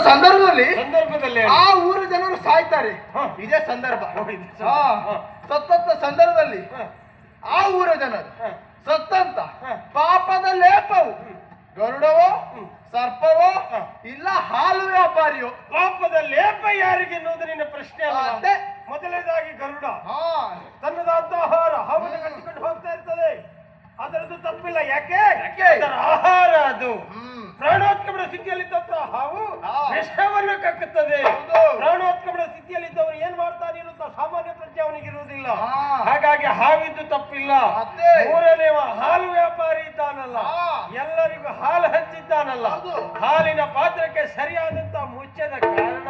ಸಂದರ್ಭದಲ್ಲಿ ಆ ಊರ ಜನರು ಸಾಯ್ತಾರೆ. ಇದೇ ಸಂದರ್ಭ. ಸತ್ತಂತ ಸಂದರ್ಭದಲ್ಲಿ ಆ ಊರ ಜನರು ಸತ್ತಂತ ಪಾಪದ ಲೇಪವು ಗರುಡವೋ ಸರ್ಪವೋ ಇಲ್ಲ ಹಾಲು ವ್ಯಾಪಾರಿಯೋ. ಪಾಪದ ಲೇಪ ಯಾರಿಗೆ ಎನ್ನುವುದು ನಿನ್ನ ಪ್ರಶ್ನೆ ಅಲ್ಲ. ಮೊದಲನೇದಾಗಿ ಗರುಡ ತನ್ನದಾದ ಆಹಾರ ಹಾವನ್ನು ಕಟ್ಟಿಕೊಂಡು ಹೋಗ್ತಾ ಇರ್ತದೆ. ಅದರದ್ದು ತಪ್ಪಿಲ್ಲ. ಯಾಕೆ? ಅದರ ಆಹಾರ ಅದು ಪ್ರಾಣೋತ್ಕಮನ ಸ್ಥಿತಿಯಲ್ಲಿದ್ದಂತಹ ಹಾವು ವಿಷವನ್ನು ಕಕ್ಕುತ್ತದೆ. ಪ್ರಾಣೋತ್ಕಮನ ಸ್ಥಿತಿಯಲ್ಲಿದ್ದವರು ಏನ್ ಮಾಡ್ತಾನೆ ಅನ್ನುವಂತ ಸಾಮಾನ್ಯ ಪ್ರಜ್ಞೆ ಅವನಿಗೆ ಇರುವುದಿಲ್ಲ. ಹಾಗಾಗಿ ಹಾವಿದ್ದು ತಪ್ಪಿಲ್ಲ. ಮೂರನೇ ಹಾಲು ವ್ಯಾಪಾರಿ ಇದ್ದಾನಲ್ಲ, ಎಲ್ಲರಿಗೂ ಹಾಲು ಹಂಚಿದ್ದಾನಲ್ಲ, ಹಾಲಿನ ಪಾತ್ರಕ್ಕೆ ಸರಿಯಾದಂತ ಮುಚ್ಚದ ಕಾರಣ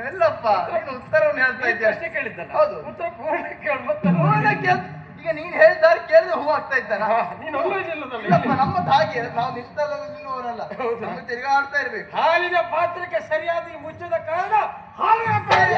ಎಲ್ಲಪ್ಪ ನೀನು ಉತ್ತರವನ್ನು ಹೇಳ್ತಾ ಇದ್ದೆ. ಅಷ್ಟೇ ಕೇಳಿದ್ದಲ್ಲ. ಹೌದು, ಉತ್ತರ ಪೂರ್ಣ ಕೇಳ. ಈಗ ನೀನ್ ಹೇಳಿದಾರೆ ಕೇಳಿದ್ರೆ ಹೂ ಆಗ್ತಾ ಇದ್ದಾನ. ನೀನು ನಮ್ಮದು ಹಾಗೆ ನಾವು ನಿಂತಲ್ಲ ನಿಲ್ಲುವವರಲ್ಲ, ನಮ್ಗೆ ತಿರುಗಾಡ್ತಾ ಇರ್ಬೇಕು. ಹಾಲಿನ ಪಾತ್ರಕ್ಕೆ ಸರಿಯಾದ ಈ ಮುಚ್ಚದ ಕಾರಣ ಹಾಲು ವ್ಯಾಪಾರಿ.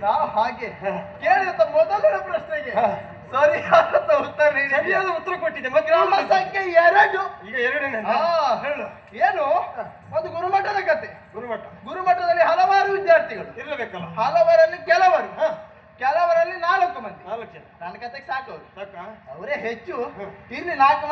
ನಾವು ಹಾಗೆ ಕೇಳಿದ ಮೊದಲನೇ ಪ್ರಶ್ನೆಗೆ ಸರಿಯಾದ ಉತ್ತರ ಕೊಟ್ಟಿದ್ದೆ. ಗ್ರಾಮ ಸಂಖ್ಯೆ 2. ಈಗ 2ನೇ ಹೇಳು. ಏನು? ಒಂದು ಗುರುಮಠದ ಕತೆ. ಗುರುಮಠದಲ್ಲಿ ಹಲವಾರು ವಿದ್ಯಾರ್ಥಿಗಳು ಇರಬೇಕಲ್ಲ. ಹಲವರಲ್ಲಿ ಕೆಲವರಲ್ಲಿ 4 ಮಂದಿ. 4 ಜನ. ನನ್ನ ಕತೆಗೆ ಸಾಕು. ಸಾಕ? ಅವರೇ ಹೆಚ್ಚು. ಇಲ್ಲಿ 4